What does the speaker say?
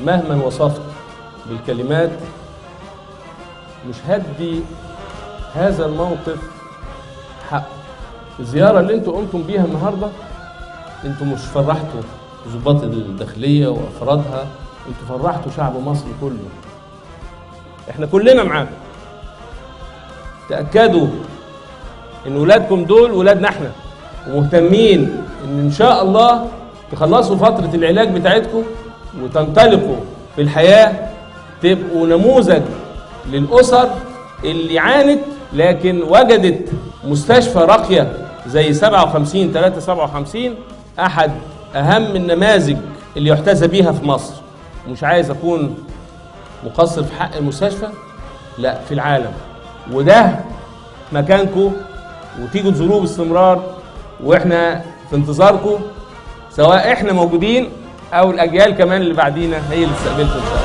مهما وصفت بالكلمات مش هدي هذا الموقف حق. الزيارة اللي انتوا قمتم بيها النهاردة، انتوا مش فرحتوا ضباط الداخلية وافرادها، انتوا فرحتوا شعب مصر كله. احنا كلنا معاكم. تأكدوا ان ولادكم دول ولادنا احنا، ومهتمين ان شاء الله تخلصوا فترة العلاج بتاعتكم وتنطلقوا في الحياة، تبقوا نموذج للأسر اللي عانت لكن وجدت مستشفى راقية زي 57 أحد أهم النماذج اللي يحتذى بيها في مصر. مش عايز أكون مقصر في حق المستشفى، لا، في العالم. وده مكانكم، وتيجوا تزوروه باستمرار، واحنا في انتظاركم، سواء احنا موجودين او الاجيال كمان اللي بعدينا هي اللي تستقبلكم ان شاء الله.